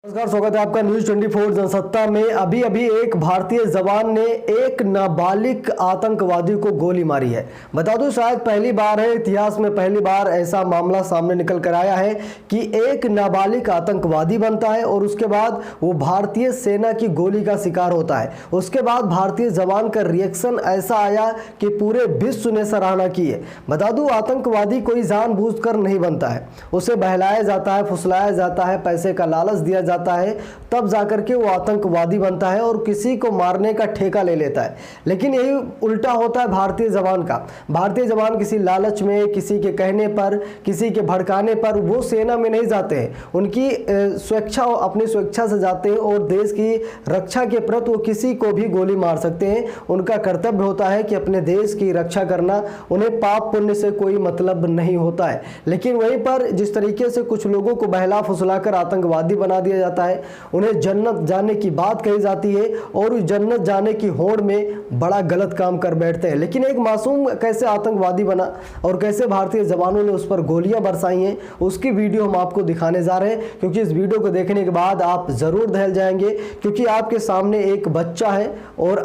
नमस्कार, स्वागत है आपका न्यूज 24 जनसत्ता में। अभी एक भारतीय जवान ने एक नाबालिग आतंकवादी को गोली मारी है। बता दूं, शायद पहली बार है, इतिहास में पहली बार ऐसा मामला सामने निकल कर आया है कि एक नाबालिग आतंकवादी बनता है और उसके बाद वो भारतीय सेना की गोली का शिकार होता है। उसके बाद भारतीय जवान का रिएक्शन ऐसा आया कि पूरे विश्व ने सराहना की है। बता दूं, आतंकवादी कोई जानबूझकर नहीं बनता है, उसे बहलाया जाता है, फुसलाया जाता है, पैसे का लालच दिया जाता है, तब जाकर के वो आतंकवादी बनता है और किसी को मारने का ठेका ले लेता है। लेकिन यही उल्टा होता है भारतीय जवान का। भारतीय जवान किसी लालच में, किसी के कहने पर, किसी के भड़काने पर वो सेना में नहीं जाते हैं। उनकी स्वेच्छा, अपनी स्वेच्छा से जाते हैं और देश की रक्षा के प्रति वो किसी को भी गोली मार सकते हैं। उनका कर्तव्य होता है कि अपने देश की रक्षा करना, उन्हें पाप पुण्य से कोई मतलब नहीं होता है। लेकिन वहीं पर जिस तरीके से कुछ लोगों को बहला फुसलाकर आतंकवादी बना दिया जाता है, उन्हें जन्नत जाने की बात कही जाती है और उस जन्नत जाने की होड़ में बड़ा गलत काम कर बैठते हैं। लेकिन एक मासूम कैसे आतंकवादी बना और कैसे भारतीय जवानों ने उस पर गोलियां बरसाई हैं, उसकी वीडियो हम आपको दिखाने जा रहे हैं। क्योंकि इस वीडियो को देखने के बाद आप जरूर दहल जाएंगे, क्योंकि आपके सामने एक बच्चा है और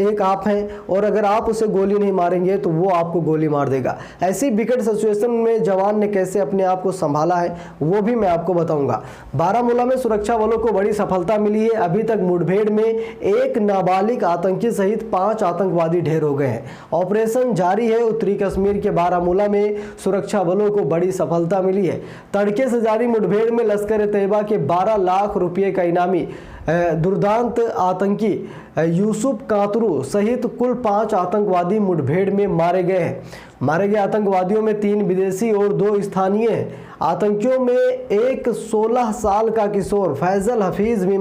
एक आप हैं, और अगर आप उसे गोली नहीं मारेंगे तो वो आपको गोली मार देगा। ऐसी विकट सिचुएशन में जवान ने कैसे अपने आप को संभाला है वो भी मैं आपको बताऊंगा। बारामूला में सुरक्षा बलों को बड़ी सफलता मिली है। अभी तक मुठभेड़ में एक नाबालिग आतंकी सहित 5 आतंकवादी ढेर हो गए हैं। ऑपरेशन जारी है। उत्तरी कश्मीर के बारामूला में सुरक्षा बलों को बड़ी सफलता मिली है। तड़के से जारी मुठभेड़ में लश्कर ए तैयबा के 12 लाख रुपए का इनामी दुर्दांत आतंकी यूसुफ कातरू सहित कुल 5 आतंकवादी मुठभेड़ में मारे गए हैं। मारे गए आतंकवादियों में 3 विदेशी और 2 स्थानीय हैं। आतंकियों में एक 16 साल का किशोर फैजल हफीज भी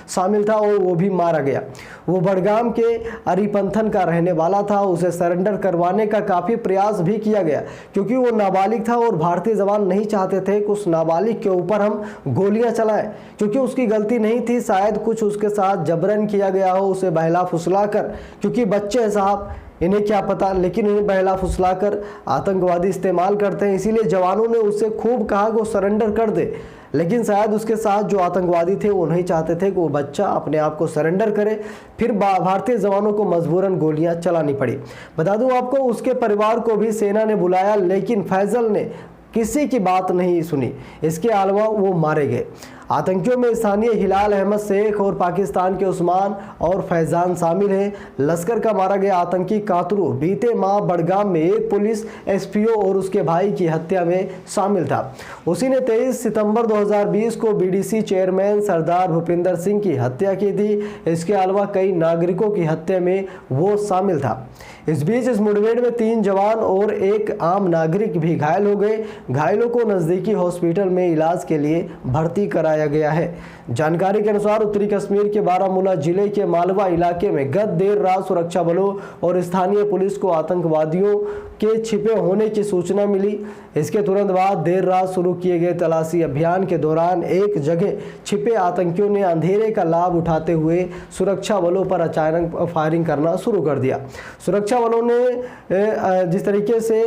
शामिल था और वो भी मारा गया। वो बड़गाम के अरिपंथन का रहने वाला था। उसे सरेंडर करवाने का काफ़ी प्रयास भी किया गया, क्योंकि वो नाबालिग था और भारतीय जवान नहीं चाहते थे कि उस नाबालिग के ऊपर हम गोलियां चलाएं, क्योंकि उसकी गलती नहीं थी। शायद कुछ उसके साथ जबरन किया गया हो, उसे बहला फुसला कर, क्योंकि बच्चे हैं साहब, इन्हें क्या पता, लेकिन इन्हें बहला फुसला कर आतंकवादी इस्तेमाल करते हैं। इसीलिए जवानों ने उससे खूब कहा कि वो सरेंडर कर दे, लेकिन शायद उसके साथ जो आतंकवादी थे वो नहीं चाहते थे कि वो बच्चा अपने आप को सरेंडर करे। फिर भारतीय जवानों को मजबूरन गोलियां चलानी पड़ी। बता दूं आपको, उसके परिवार को भी सेना ने बुलाया, लेकिन फैजल ने किसी की बात नहीं सुनी। इसके अलावा वो मारे गए। आतंकियों में स्थानीय हिलाल अहमद शेख और पाकिस्तान के उस्मान और फैजान शामिल हैं। लश्कर का मारा गया आतंकी कातरू बीते माह बड़गाम में एक पुलिस एसपीओ और उसके भाई की हत्या में शामिल था। उसी ने 23 सितंबर 2020 को बीडीसी चेयरमैन सरदार भूपिंदर सिंह की हत्या की थी। इसके अलावा कई नागरिकों की हत्या में वो शामिल था। इस बीच इस मुठभेड़ में 3 जवान और एक आम नागरिक भी घायल हो गए। घायलों को नजदीकी हॉस्पिटल में इलाज के लिए भर्ती कराया गया है। जानकारी के अनुसार उत्तरी कश्मीर के बारामूला जिले के मालवा इलाके में गत देर रात सुरक्षा बलों और स्थानीय पुलिस को आतंकवादियों के छिपे होने की सूचना मिली। इसके तुरंत बाद देर रात शुरू किए गए तलाशी अभियान के दौरान एक जगह छिपे आतंकियों ने अंधेरे का लाभ उठाते हुए सुरक्षा बलों पर अचानक फायरिंग करना शुरू कर दिया। सुरक्षा बलों ने जिस तरीके से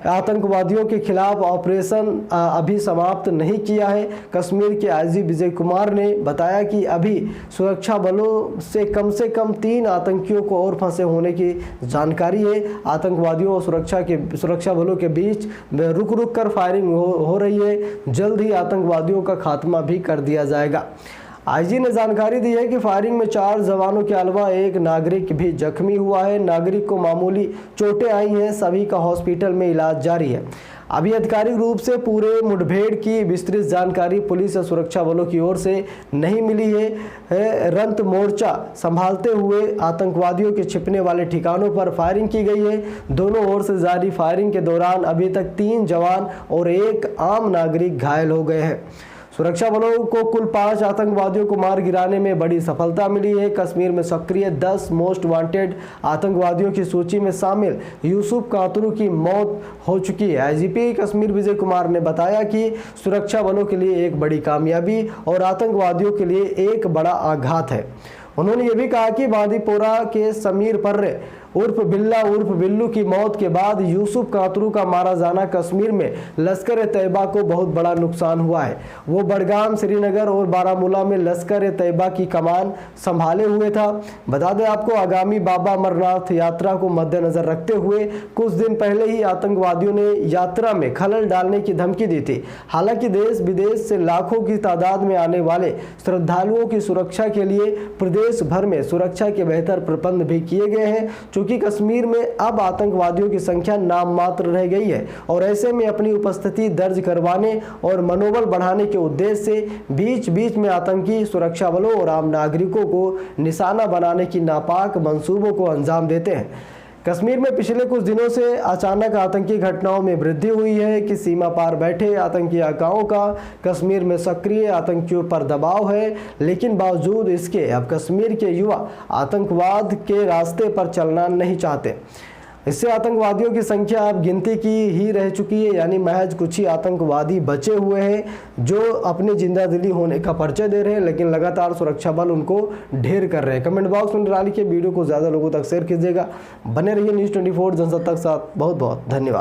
आतंकवादियों के खिलाफ ऑपरेशन अभी समाप्त नहीं किया है। कश्मीर के आईजी विजय कुमार ने बताया कि अभी सुरक्षा बलों से कम 3 आतंकियों को और फंसे होने की जानकारी है। आतंकवादियों और सुरक्षा बलों के बीच रुक कर फायरिंग हो रही है। जल्द ही आतंकवादियों का खात्मा भी कर दिया जाएगा। आईजी ने जानकारी दी है कि फायरिंग में 4 जवानों के अलावा एक नागरिक भी जख्मी हुआ है। नागरिक को मामूली चोटें आई हैं। सभी का हॉस्पिटल में इलाज जारी है। अभी आधिकारिक रूप से पूरे मुठभेड़ की विस्तृत जानकारी पुलिस और सुरक्षा बलों की ओर से नहीं मिली है। रंत मोर्चा संभालते हुए आतंकवादियों के छिपने वाले ठिकानों पर फायरिंग की गई है। दोनों ओर से जारी फायरिंग के दौरान अभी तक 3 जवान और एक आम नागरिक घायल हो गए हैं। सुरक्षा बलों को कुल 5 आतंकवादियों को मार गिराने में बड़ी सफलता मिली है। कश्मीर में सक्रिय 10 मोस्ट वांटेड आतंकवादियों की सूची में शामिल यूसुफ कातरू की मौत हो चुकी है। आईजीपी कश्मीर विजय कुमार ने बताया कि सुरक्षा बलों के लिए एक बड़ी कामयाबी और आतंकवादियों के लिए एक बड़ा आघात है। उन्होंने ये भी कहा कि बांदीपोरा के समीर पर्रे उर्फ बिल्ला उर्फ बिल्लू की मौत के बाद यूसुफ कातरू का मारा जाना कश्मीर में लश्कर तैयबा को बहुत बड़ा नुकसान हुआ है। वो बडगाम, श्रीनगर और बारामूला में लश्कर तैयबा की कमान संभाले हुए था। बता दें आपको, आगामी बाबा अमरनाथ यात्रा को मद्देनजर रखते हुए कुछ दिन पहले ही आतंकवादियों ने यात्रा में खलल डालने की धमकी दी थी। हालांकि देश विदेश से लाखों की तादाद में आने वाले श्रद्धालुओं की सुरक्षा के लिए प्रदेश भर में सुरक्षा के बेहतर प्रबंध भी किए गए हैं, क्योंकि कश्मीर में अब आतंकवादियों की संख्या नाम मात्र रह गई है और ऐसे में अपनी उपस्थिति दर्ज करवाने और मनोबल बढ़ाने के उद्देश्य से बीच बीच में आतंकी सुरक्षा बलों और आम नागरिकों को निशाना बनाने की नापाक मंसूबों को अंजाम देते हैं। कश्मीर में पिछले कुछ दिनों से अचानक आतंकी घटनाओं में वृद्धि हुई है कि सीमा पार बैठे आतंकी आकाओं का कश्मीर में सक्रिय आतंकियों पर दबाव है, लेकिन बावजूद इसके अब कश्मीर के युवा आतंकवाद के रास्ते पर चलना नहीं चाहते। इससे आतंकवादियों की संख्या अब गिनती की ही रह चुकी है, यानी महज कुछ ही आतंकवादी बचे हुए हैं जो अपने जिंदा दिली होने का परिचय दे रहे हैं, लेकिन लगातार सुरक्षा बल उनको ढेर कर रहे हैं। कमेंट बॉक्स में डालिए, वीडियो को ज़्यादा लोगों तक शेयर कीजिएगा। बने रहिए न्यूज़ 24 जनसत्ता के साथ। बहुत बहुत धन्यवाद।